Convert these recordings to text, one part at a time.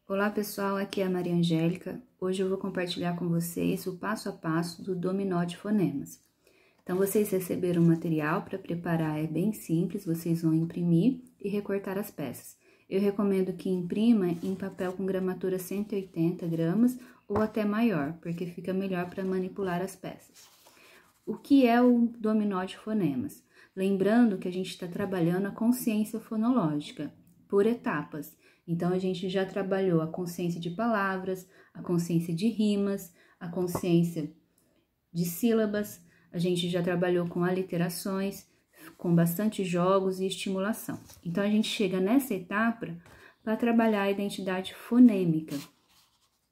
Olá pessoal, aqui é a Maria Angélica. Hoje eu vou compartilhar com vocês o passo a passo do dominó de fonemas. Então, vocês receberam o material para preparar, é bem simples, vocês vão imprimir e recortar as peças. Eu recomendo que imprima em papel com gramatura 180 gramas ou até maior, porque fica melhor para manipular as peças. O que é o dominó de fonemas? Lembrando que a gente está trabalhando a consciência fonológica por etapas. Então, a gente já trabalhou a consciência de palavras, a consciência de rimas, a consciência de sílabas, a gente já trabalhou com aliterações, com bastante jogos e estimulação. Então, a gente chega nessa etapa para trabalhar a identidade fonêmica.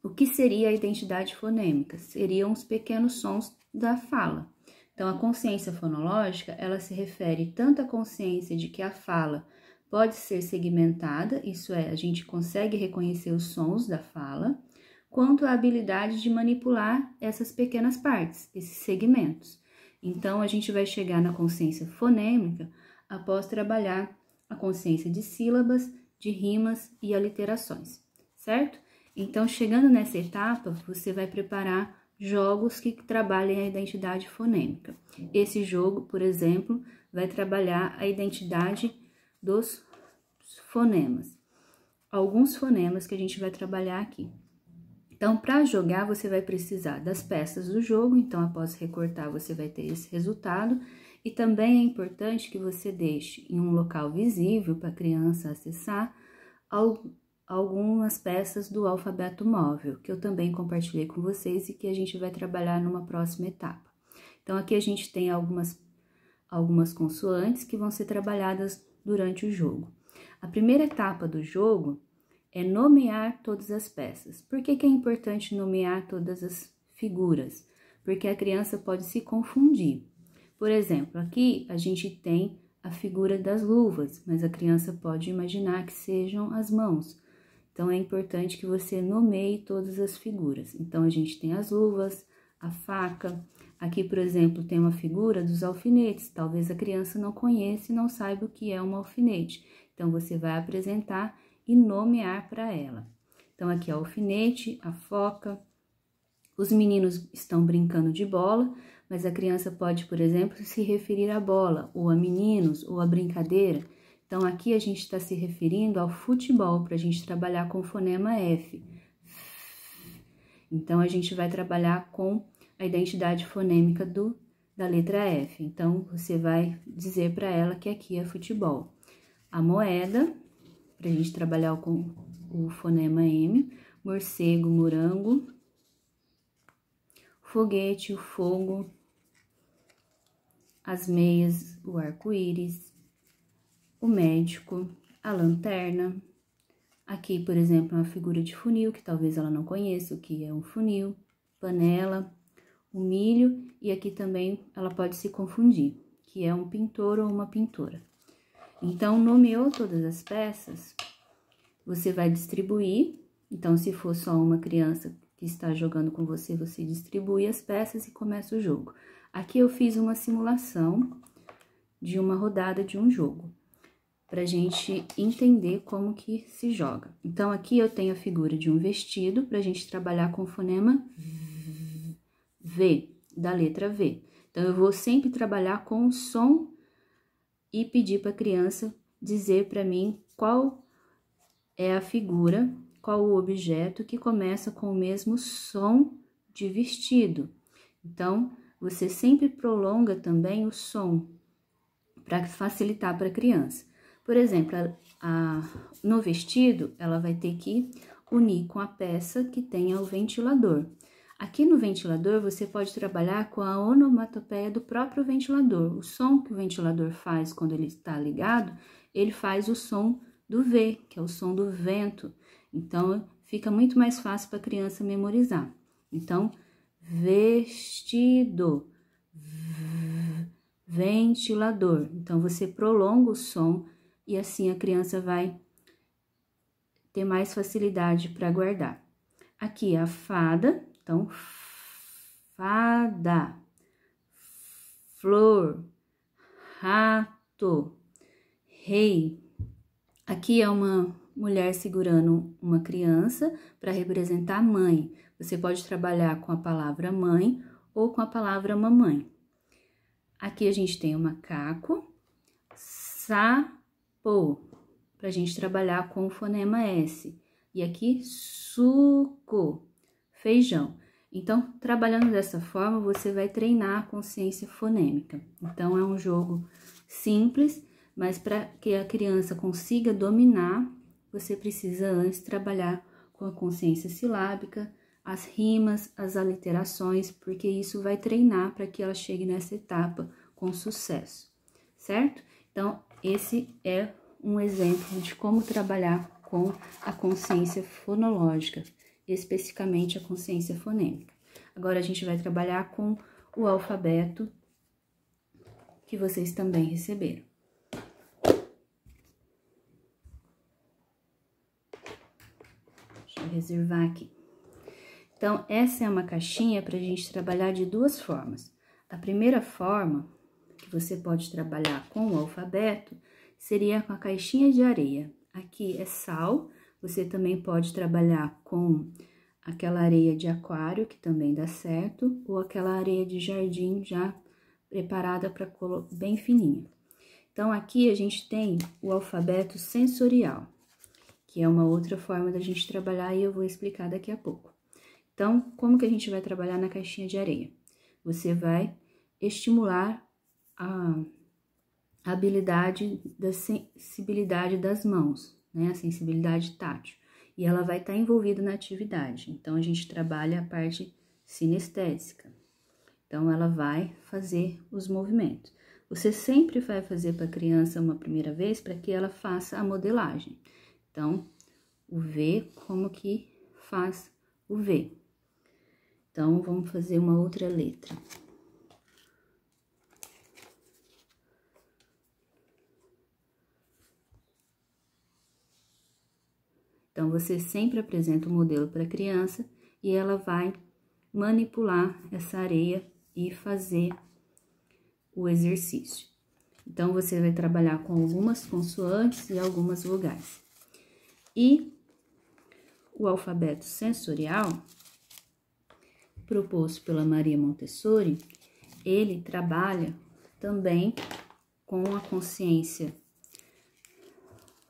O que seria a identidade fonêmica? Seriam os pequenos sons da fala. Então, a consciência fonológica, ela se refere tanto à consciência de que a fala pode ser segmentada, isso é, a gente consegue reconhecer os sons da fala, quanto à habilidade de manipular essas pequenas partes, esses segmentos. Então, a gente vai chegar na consciência fonêmica após trabalhar a consciência de sílabas, de rimas e aliterações, certo? Então, chegando nessa etapa, você vai preparar jogos que trabalhem a identidade fonêmica. Esse jogo, por exemplo, vai trabalhar a identidade dos fonemas. Alguns fonemas que a gente vai trabalhar aqui. Então, para jogar, você vai precisar das peças do jogo. Então, após recortar, você vai ter esse resultado. E também é importante que você deixe em um local visível para a criança acessar algumas peças do alfabeto móvel, que eu também compartilhei com vocês e que a gente vai trabalhar numa próxima etapa. Então, aqui a gente tem algumas consoantes que vão ser trabalhadas durante o jogo. A primeira etapa do jogo é nomear todas as peças. Por que é importante nomear todas as figuras? Porque a criança pode se confundir. Por exemplo, aqui a gente tem a figura das luvas, mas a criança pode imaginar que sejam as mãos. Então, é importante que você nomeie todas as figuras. Então, a gente tem as luvas, a faca. Aqui, por exemplo, tem uma figura dos alfinetes. Talvez a criança não conheça e não saiba o que é um alfinete. Então, você vai apresentar e nomear para ela. Então, aqui é o alfinete, a foca. Os meninos estão brincando de bola, mas a criança pode, por exemplo, se referir à bola, ou a meninos, ou a brincadeira. Então, aqui a gente está se referindo ao futebol, para a gente trabalhar com o fonema F. Então, a gente vai trabalhar com a identidade fonêmica da letra F. Então, você vai dizer para ela que aqui é futebol. A moeda, para a gente trabalhar com o fonema M. Morcego, morango. Foguete, o fogo. As meias, o arco-íris. O médico, a lanterna. Aqui, por exemplo, uma figura de funil, que talvez ela não conheça o que é um funil. Panela, o milho, e aqui também ela pode se confundir, que é um pintor ou uma pintora. Então, nomeou todas as peças, você vai distribuir. Então, se for só uma criança que está jogando com você, você distribui as peças e começa o jogo. Aqui eu fiz uma simulação de uma rodada de um jogo, para a gente entender como que se joga. Então, aqui eu tenho a figura de um vestido, para a gente trabalhar com o fonema V, da letra V. Então, eu vou sempre trabalhar com o som e pedir para a criança dizer para mim qual é a figura, qual o objeto que começa com o mesmo som de vestido. Então, você sempre prolonga também o som, para facilitar para a criança. Por exemplo, no vestido, ela vai ter que unir com a peça que tenha o ventilador. Aqui no ventilador, você pode trabalhar com a onomatopeia do próprio ventilador. O som que o ventilador faz quando ele está ligado, ele faz o som do V, que é o som do vento. Então, fica muito mais fácil para a criança memorizar. Então, vestido, ventilador. Então, você prolonga o som e assim a criança vai ter mais facilidade para guardar. Aqui a fada, então, fada, flor, rato, rei, Aqui é uma mulher segurando uma criança para representar mãe. Você pode trabalhar com a palavra mãe ou com a palavra mamãe. Aqui a gente tem o macaco, sapo, para a gente trabalhar com o fonema S. E aqui, suco, feijão. Então, trabalhando dessa forma, você vai treinar a consciência fonêmica. Então, é um jogo simples, mas para que a criança consiga dominar, você precisa antes trabalhar com a consciência silábica, as rimas, as aliterações, porque isso vai treinar para que ela chegue nessa etapa com sucesso, certo? Então, esse é um exemplo de como trabalhar com a consciência fonológica, especificamente a consciência fonêmica. Agora, a gente vai trabalhar com o alfabeto que vocês também receberam. Deixa eu reservar aqui. Então, essa é uma caixinha para a gente trabalhar de duas formas. A primeira forma que você pode trabalhar com o alfabeto seria com a caixinha de areia. Aqui é sal, você também pode trabalhar com aquela areia de aquário, que também dá certo, ou aquela areia de jardim já preparada para bem fininha. Então, aqui a gente tem o alfabeto sensorial, que é uma outra forma da gente trabalhar e eu vou explicar daqui a pouco. Então, como que a gente vai trabalhar na caixinha de areia? Você vai estimular a habilidade da sensibilidade das mãos, né? A sensibilidade tátil. E ela vai estar envolvida na atividade. Então, a gente trabalha a parte sinestésica. Então, ela vai fazer os movimentos. Você sempre vai fazer para a criança uma primeira vez para que ela faça a modelagem. Então, o V, como que faz o V? Então, vamos fazer uma outra letra. Então, você sempre apresenta o modelo para a criança e ela vai manipular essa areia e fazer o exercício. Então, você vai trabalhar com algumas consoantes e algumas vogais. E o alfabeto sensorial, proposto pela Maria Montessori, ele trabalha também com a consciência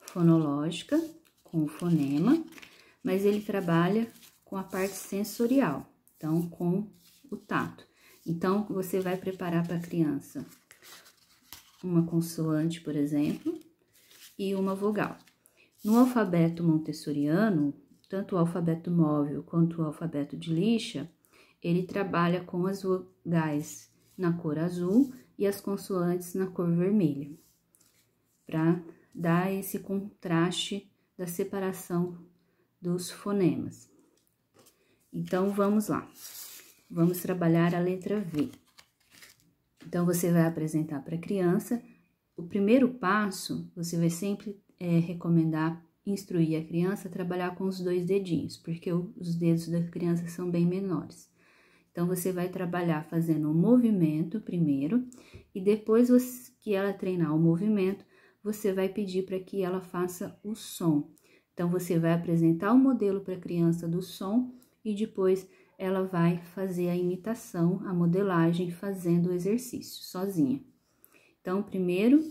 fonológica, com o fonema, mas ele trabalha com a parte sensorial, então com o tato. Então, você vai preparar para a criança uma consoante, por exemplo, e uma vogal. No alfabeto montessoriano, tanto o alfabeto móvel quanto o alfabeto de lixa, ele trabalha com as vogais na cor azul e as consoantes na cor vermelha, para dar esse contraste da separação dos fonemas. Então, vamos lá. Vamos trabalhar a letra V. Então, você vai apresentar para a criança. O primeiro passo, você vai sempre recomendar, instruir a criança a trabalhar com os 2 dedinhos, porque os dedos da criança são bem menores. Então, você vai trabalhar fazendo um movimento primeiro, e depois que ela treinar o movimento, você vai pedir para que ela faça o som. Então, você vai apresentar o modelo para a criança do som e depois ela vai fazer a imitação, a modelagem, fazendo o exercício sozinha. Então, primeiro,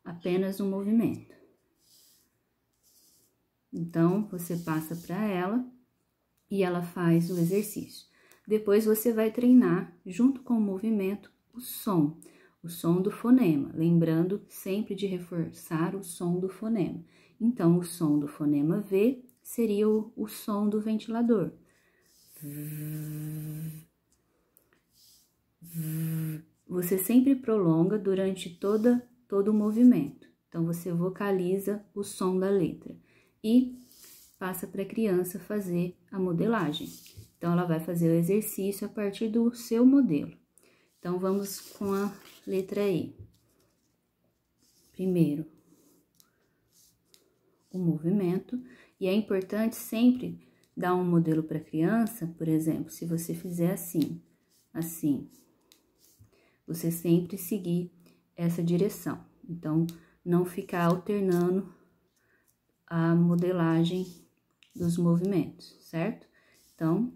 apenas um movimento. Então, você passa para ela e ela faz o exercício. Depois, você vai treinar, junto com o movimento, o som do fonema, lembrando sempre de reforçar o som do fonema. Então, o som do fonema V seria o som do ventilador. Você sempre prolonga durante todo o movimento. Então, você vocaliza o som da letra e passa para a criança fazer a modelagem. Então, ela vai fazer o exercício a partir do seu modelo. Então, vamos com a letra E. Primeiro, o movimento. E é importante sempre dar um modelo para a criança, por exemplo, se você fizer assim, você sempre seguir essa direção. Então, não ficar alternando a modelagem dos movimentos, certo? Então,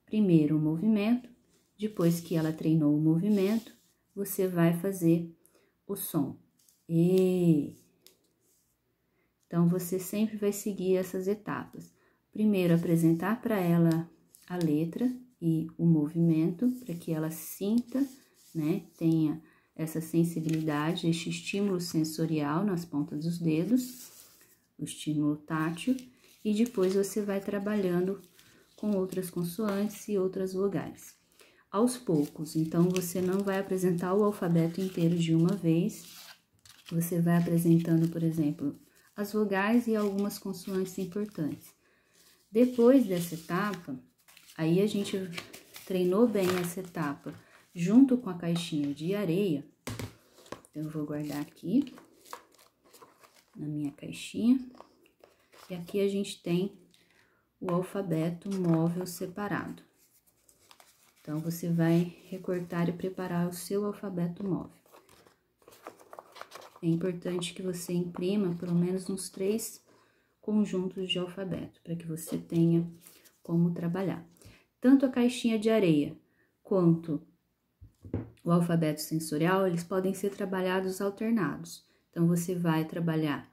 primeiro o movimento, depois que ela treinou o movimento, você vai fazer o som. E então, você sempre vai seguir essas etapas. Primeiro, apresentar para ela a letra e o movimento, para que ela sinta, né, tenha essa sensibilidade, esse estímulo sensorial nas pontas dos dedos, o estímulo tátil, e depois você vai trabalhando com outras consoantes e outras vogais. Aos poucos, então, você não vai apresentar o alfabeto inteiro de uma vez, você vai apresentando, por exemplo, as vogais e algumas consoantes importantes. Depois dessa etapa, aí a gente treinou bem essa etapa junto com a caixinha de areia. Então, eu vou guardar aqui na minha caixinha. E aqui a gente tem o alfabeto móvel separado. Então, você vai recortar e preparar o seu alfabeto móvel. É importante que você imprima pelo menos uns 3 conjuntos de alfabeto, para que você tenha como trabalhar. Tanto a caixinha de areia quanto o alfabeto sensorial, eles podem ser trabalhados alternados. Então, você vai trabalhar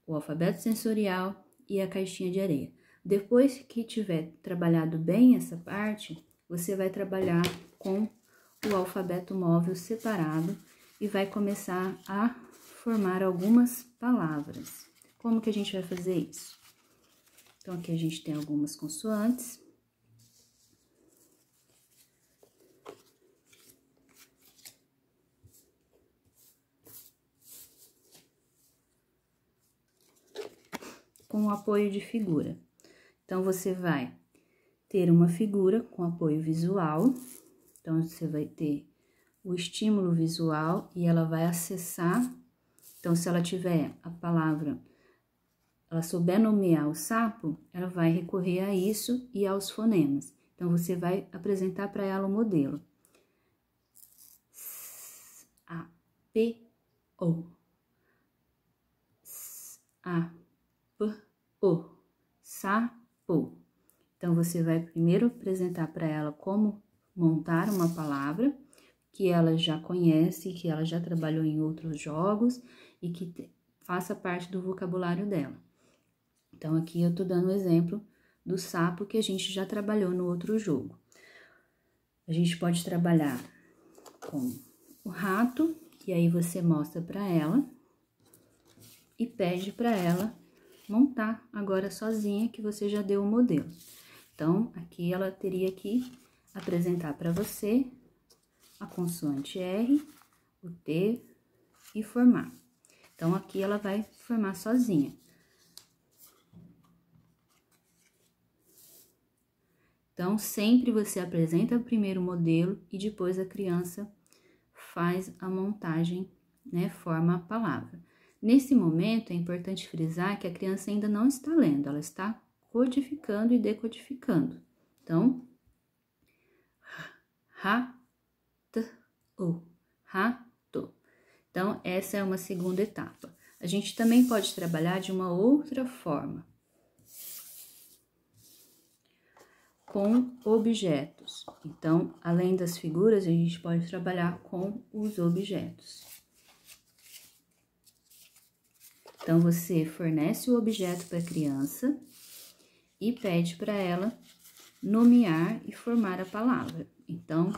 o alfabeto sensorial e a caixinha de areia. Depois que tiver trabalhado bem essa parte, você vai trabalhar com o alfabeto móvel separado e vai começar a formar algumas palavras. Como que a gente vai fazer isso? Então, aqui a gente tem algumas consoantes. Com o apoio de figura. Então, você vai ter uma figura com apoio visual. Então, você vai ter o estímulo visual e ela vai acessar. Então, se ela tiver a palavra, ela souber nomear o sapo, ela vai recorrer a isso e aos fonemas. Então, você vai apresentar para ela o modelo. S, A, P, O. S, A, P, O. Sapo. Então, você vai primeiro apresentar para ela como montar uma palavra que ela já conhece, que ela já trabalhou em outros jogos e que faça parte do vocabulário dela. Então, aqui eu tô dando o exemplo do sapo que a gente já trabalhou no outro jogo. A gente pode trabalhar com o rato, que aí você mostra para ela e pede para ela montar agora sozinha, que você já deu o modelo. Então, aqui ela teria que apresentar para você a consoante R, o T e formar. Então, aqui ela vai formar sozinha. Então, sempre você apresenta o primeiro modelo e depois a criança faz a montagem, né, forma a palavra. Nesse momento, é importante frisar que a criança ainda não está lendo, ela está codificando e decodificando. Então, rato, rato. Então, essa é uma segunda etapa. A gente também pode trabalhar de uma outra forma, com objetos. Então, além das figuras, a gente pode trabalhar com os objetos. Então, você fornece o objeto para a criança e pede para ela nomear e formar a palavra. Então,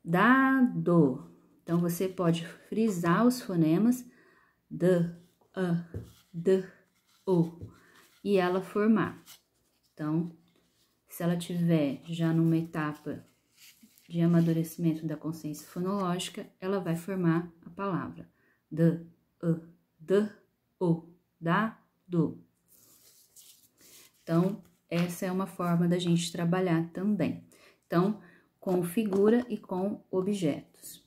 dado. Então, você pode frisar os fonemas d, a, d, o e ela formar. Então, se ela tiver já numa etapa de amadurecimento da consciência fonológica, ela vai formar a palavra d, o, dado. Então, essa é uma forma da gente trabalhar também. Então, com figura e com objetos.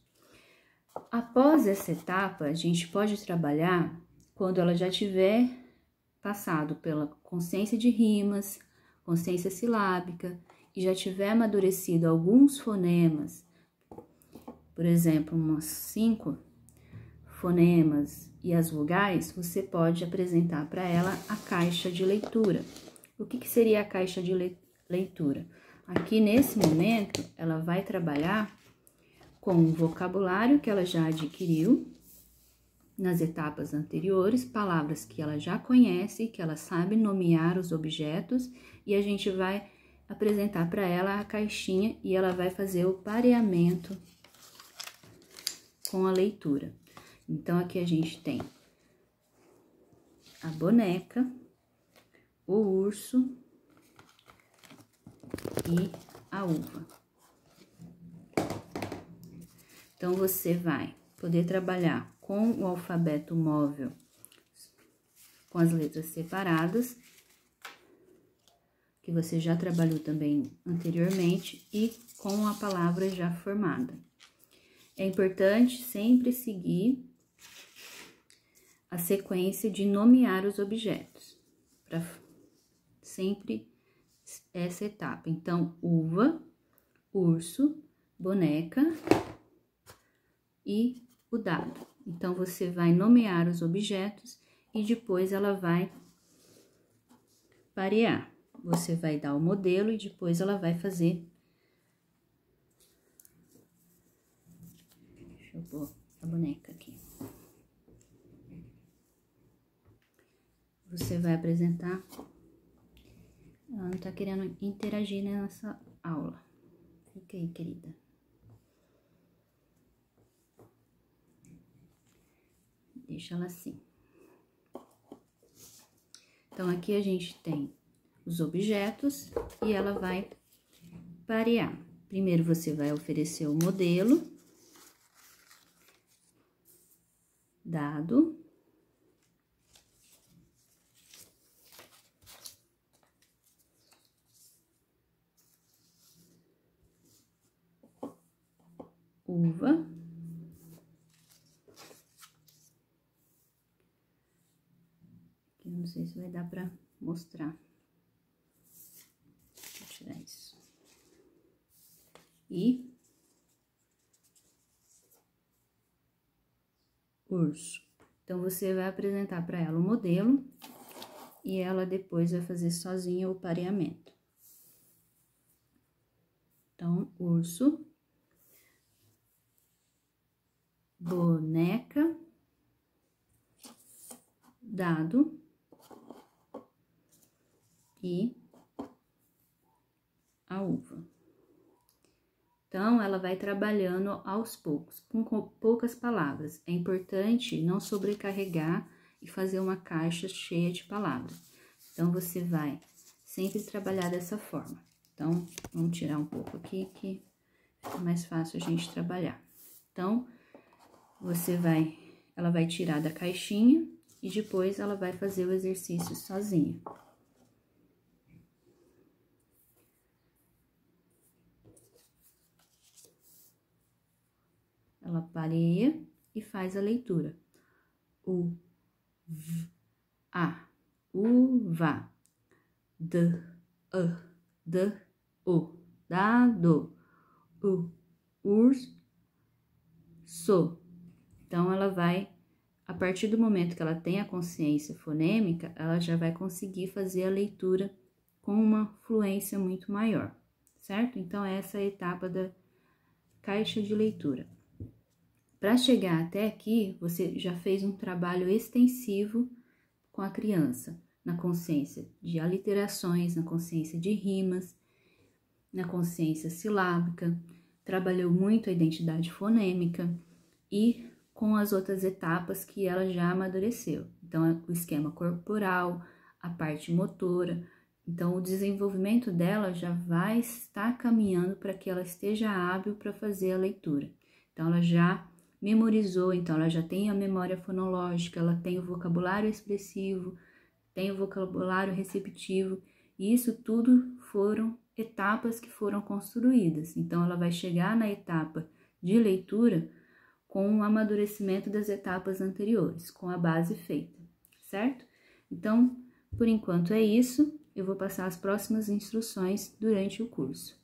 Após essa etapa, a gente pode trabalhar quando ela já tiver passado pela consciência de rimas, consciência silábica, e já tiver amadurecido alguns fonemas, por exemplo, umas 5, fonemas e as vogais, você pode apresentar para ela a caixa de leitura. O que seria a caixa de leitura? Aqui, nesse momento, ela vai trabalhar com o vocabulário que ela já adquiriu nas etapas anteriores, palavras que ela já conhece, que ela sabe nomear os objetos, e a gente vai apresentar para ela a caixinha e ela vai fazer o pareamento com a leitura. Então, aqui a gente tem a boneca, o urso e a uva. Então, você vai poder trabalhar com o alfabeto móvel, com as letras separadas, que você já trabalhou também anteriormente, e com a palavra já formada. É importante sempre seguir a sequência de nomear os objetos, para sempre essa etapa. Então, uva, urso, boneca e o dado. Então, você vai nomear os objetos e depois ela vai parear. Você vai dar o modelo e depois ela vai fazer. Deixa eu pôr a boneca aqui. Você vai apresentar. Ela não tá querendo interagir nessa aula. Fica aí, querida. Deixa ela assim. Então, aqui a gente tem os objetos e ela vai parear. Primeiro, você vai oferecer o modelo, dado, uva, eu não sei se vai dar para mostrar. Vou tirar isso. E urso. Então, você vai apresentar para ela o modelo e ela depois vai fazer sozinha o pareamento. Então, urso, boneca, dado e a uva. Então, ela vai trabalhando aos poucos, com poucas palavras. É importante não sobrecarregar e fazer uma caixa cheia de palavras. Então, você vai sempre trabalhar dessa forma. Então, vamos tirar um pouco aqui, que fica mais fácil a gente trabalhar. Então, ela vai tirar da caixinha e depois ela vai fazer o exercício sozinha. Ela pareia e faz a leitura. A, uva, d, o, dado, urso. Então, ela vai, a partir do momento que ela tem a consciência fonêmica, ela já vai conseguir fazer a leitura com uma fluência muito maior, certo? Então, essa é a etapa da caixa de leitura. Para chegar até aqui, você já fez um trabalho extensivo com a criança, na consciência de aliterações, na consciência de rimas, na consciência silábica, trabalhou muito a identidade fonêmica e com as outras etapas que ela já amadureceu. Então, o esquema corporal, a parte motora. Então, o desenvolvimento dela já vai estar caminhando para que ela esteja hábil para fazer a leitura. Então, ela já memorizou, então ela já tem a memória fonológica, ela tem o vocabulário expressivo, tem o vocabulário receptivo, e isso tudo foram etapas que foram construídas. Então, ela vai chegar na etapa de leitura com o amadurecimento das etapas anteriores, com a base feita, certo? Então, por enquanto é isso, eu vou passar as próximas instruções durante o curso.